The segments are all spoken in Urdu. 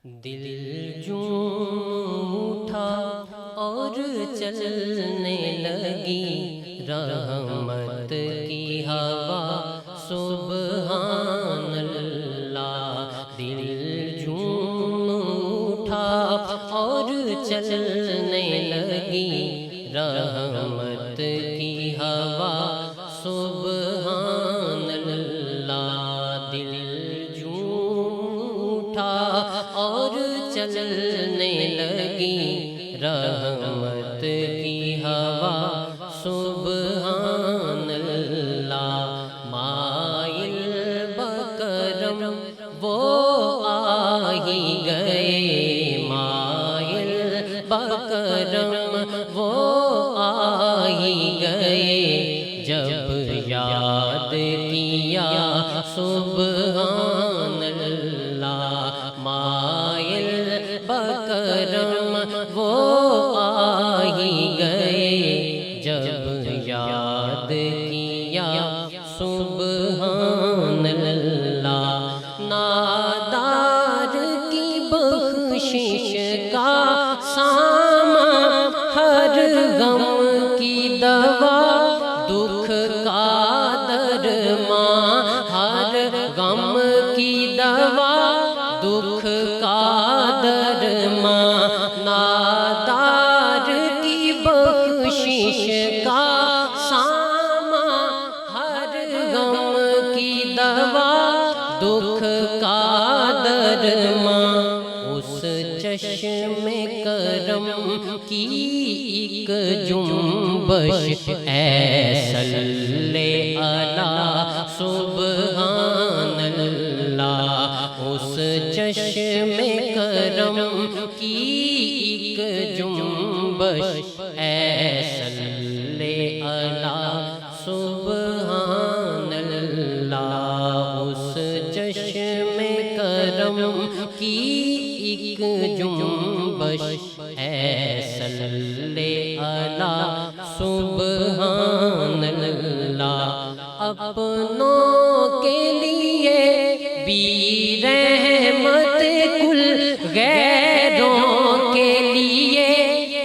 دل جو اٹھا اور چلنے لگی رحمت کی ہوا سبحان اللہ۔ دل جو اٹھا اور چلنے لگی رحمت کی ہوا سبحان اللہ۔ دل جو اٹھا اور چلنے لگی رحمت کی ہوا سبحان اللہ۔ مائل بکرم وہ آ ہی گئے، مائل بکرم وہ آ ہی گئے، جب یاد کیا سبحان اللہ۔ مائل بکرم وہ آ ہی گئے، جب یاد کیا سبحان اللہ۔ نادار کی بخشش کا سامان، ہر غم کی دوا دکھ کا درمان، ہر غم کی دوا دکھ کا درمان۔ نادار کی بخشش کا سامان، ہر غم کی دوا دکھ کا درمان۔ اس چشم کرم کی ایک جنبش، اے صلی علی سبحان اللہ۔ اس چشم کرم کی ایک جنبش، اے صلی علی سبحان اللہ۔ اس چشم کرم کی ایک جنبش، اے صلی علی سبحان اللہ۔ اپنوں کے لیے بھی رحمت، کل غیروں کے لیے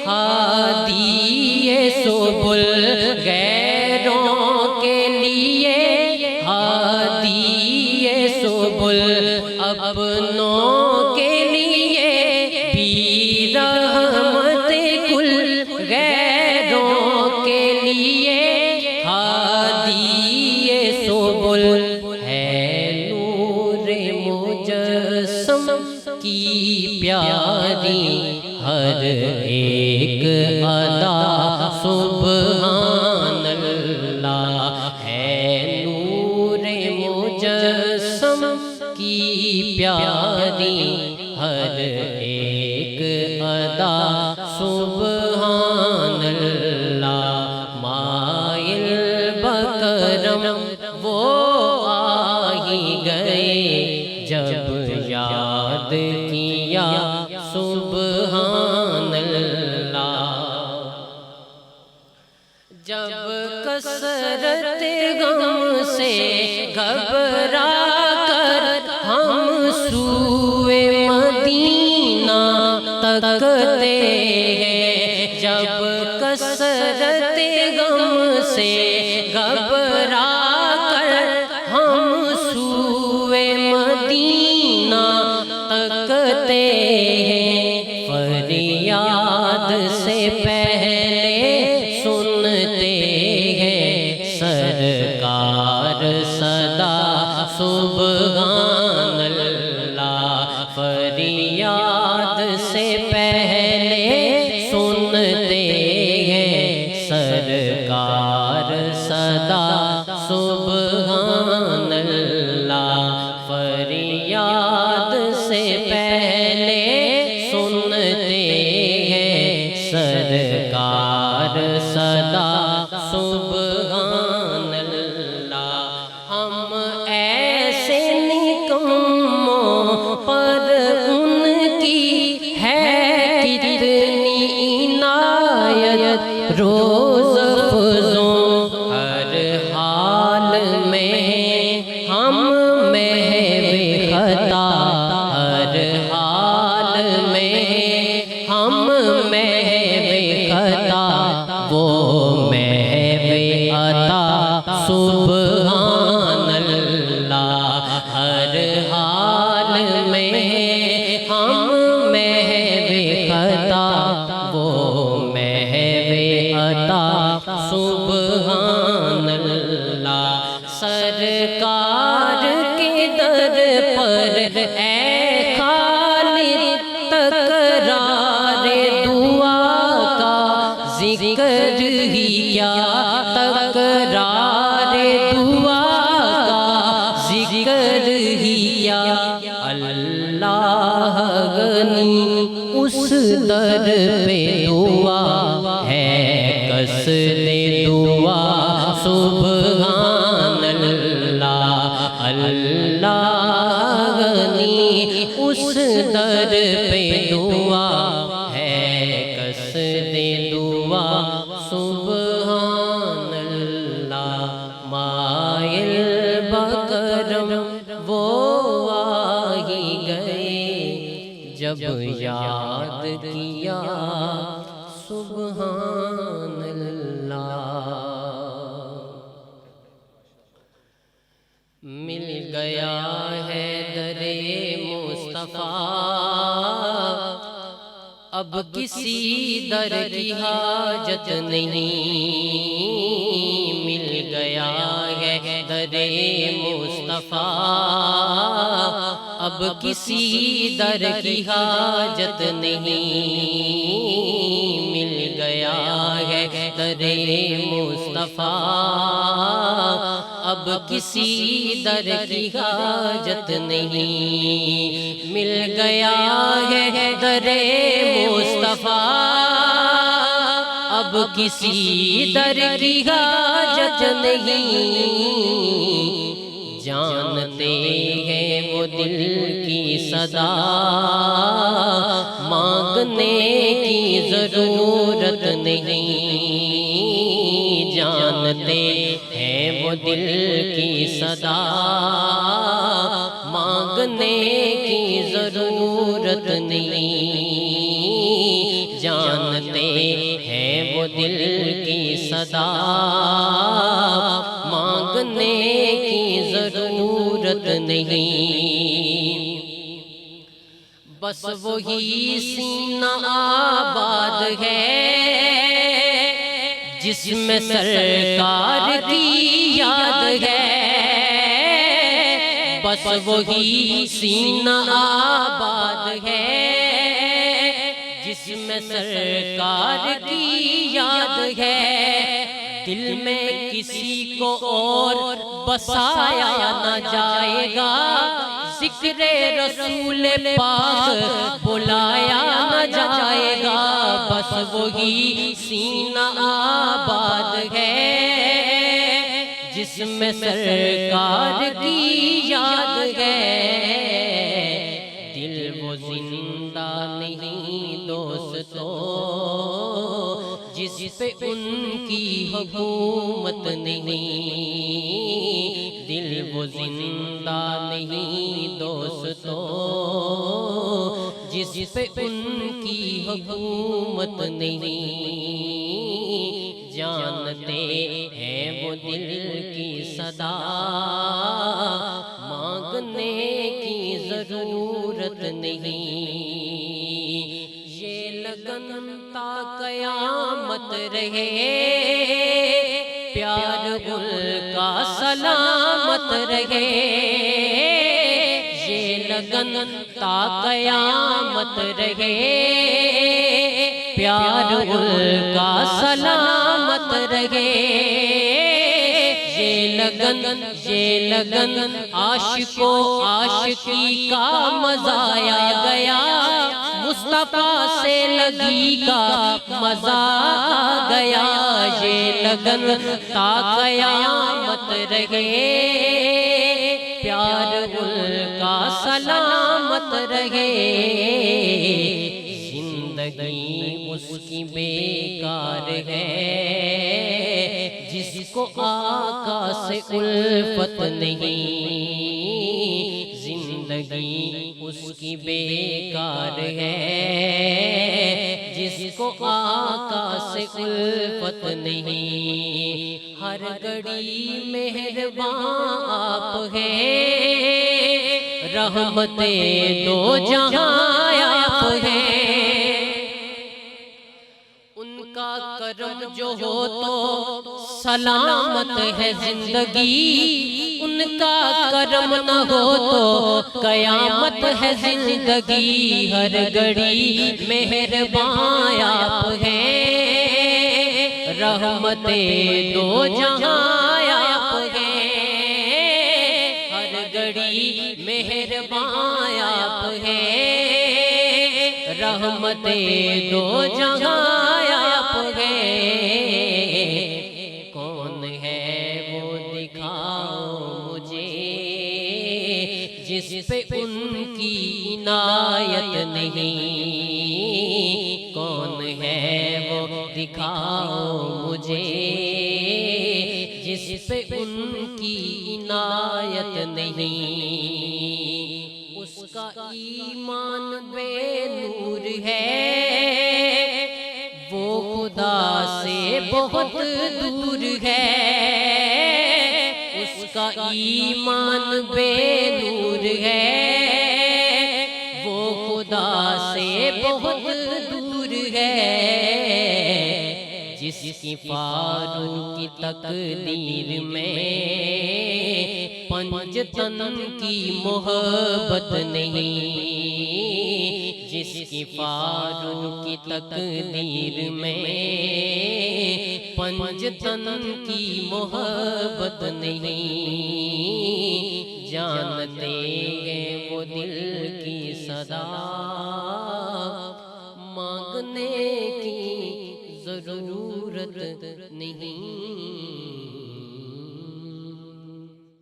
ہادی سبل، غیروں کے لیے ہادی سبل، اپنوں کے لیے بھی رحمت، کل غیروں کے لیے ہادی سبل۔ ہے نور مجسم کی پیاری ہر ایک ادا سبحان اللہ۔ ہے نور مجسم کی پیاری ہر ایک ادا سبحان اللہ۔ مائل بکرم وہ آ ہی گئے، جب یاد کیا سبحان اللہ۔ جب کثرت غم سے گھبرا کر ہم سوئے مدینہ تکتے ہیں، جب کثرت غم سے گھبرا کر ہم سوئے مدینہ تکتے ہیں، فریاد سے پہلے سنتے ہیں سرکار صدا سبحان اللہ۔ فریاد سے پہلے سنتے ہیں سرکار صدا سبحان اللہ۔ فریاد سے پہلے سنتے ہیں سرکار صدا سبحان اللہ۔ ہم ایسے نکموں پر ان کی ہے کتنی عنایت، روز افزوں ہر حال میں ہم محو خطا، ہر حال غنی اس در پہ دعا ہے قصد دعا سبحان اللہ اللہ غنی اس در پہ دعا ہے قصد دعا سبحان اللہ مائل بکرم وہ آ ہی گئے جب یاد کیا سبحان اللہ مل گیا ہے در مصطفیٰ اب کسی در کی حاجت نہیں مل گیا ہے در مصطفیٰ اب کسی در کی حاجت نہیں مل گیا ہے در مصطفیٰ اب کسی در کی حاجت نہیں مل گیا ہے در مصطفیٰ اب کسی در کی حاجت نہیں جانتے ہیں وہ دل کی صدا مانگنے کی ضرورت نہیں جانتے ہیں وہ دل کی صدا مانگنے کی ضرورت نہیں جانتے ہیں وہ دل کی صدا مانگنے کی ضرورت نہیں بس وہی سینہ آباد ہے جس میں سرکار کی یاد ہے بس وہی سینہ آباد ہے جس میں سرکار کی یاد ہے دل میں کسی کو اور بسایا نہ جائے گا ذکر رسول پاک بلایا نہ جائے گا بس وہی سینہ آباد ہے جس میں سرکار کی یاد ہے دل وہ زندہ نہیں دوستو جس پہ ان کی حکومت نہیں دل وہ زندہ نہیں دوستو جس پہ ان کی حکومت نہیں جانتے ہیں وہ دل کی صدا مانگنے کی ضرورت نہیں یہ لگن تا قیامت رہے پیار ان کا سلامت رہے یہ لگن تا قیامت رہے پیار ان کا سلامت رہے یہ لگن عاشق و عاشقی کا مزہ آ گیا مصطفیٰ سے لگی کا مزہ آ گیا یہ لگن تا قیامت رہے پیار ان کا سلامت رہے زندگی اس کی بیکار ہے جس کو آقا سے الفت نہیں زندگی اس کی بیکار ہے جس کو آقا سے الفت نہیں ہر گھڑی مہربان آپ ہیں رحمت دو جہاں آپ ہیں ان کا کرم جو ہو تو سلامت ہے زندگی ان کا کرم نہ ہو تو قیامت ہے زندگی ہر گھڑی مہربان آپ ہیں رحمت دو جہاں آپ ہیں ہر گھڑی مہربان آپ ہیں رحمت دو جہاں آپ ہیں، کون ہے وہ دکھاؤ مجھے جس پہ ان کی عنایت نہیں، کون ہے وہ دکھاؤ مجھے جس پہ ان کی عنایت نہیں، اس کا ایمان بے نور ہے، وہ خدا سے بہت دور ہے، اس کا ایمان بے نور ہے، وہ خدا سے بہت دور ہے، جس کی فاروق کی تقدیر میں پنج تن کی محبت نہیں، جس کی فاروق کی تقدیر میں پنج تن کی محبت نہیں، جانتے ہیں وہ دل کی صدا، مانگنے کی ضرورت نہیں۔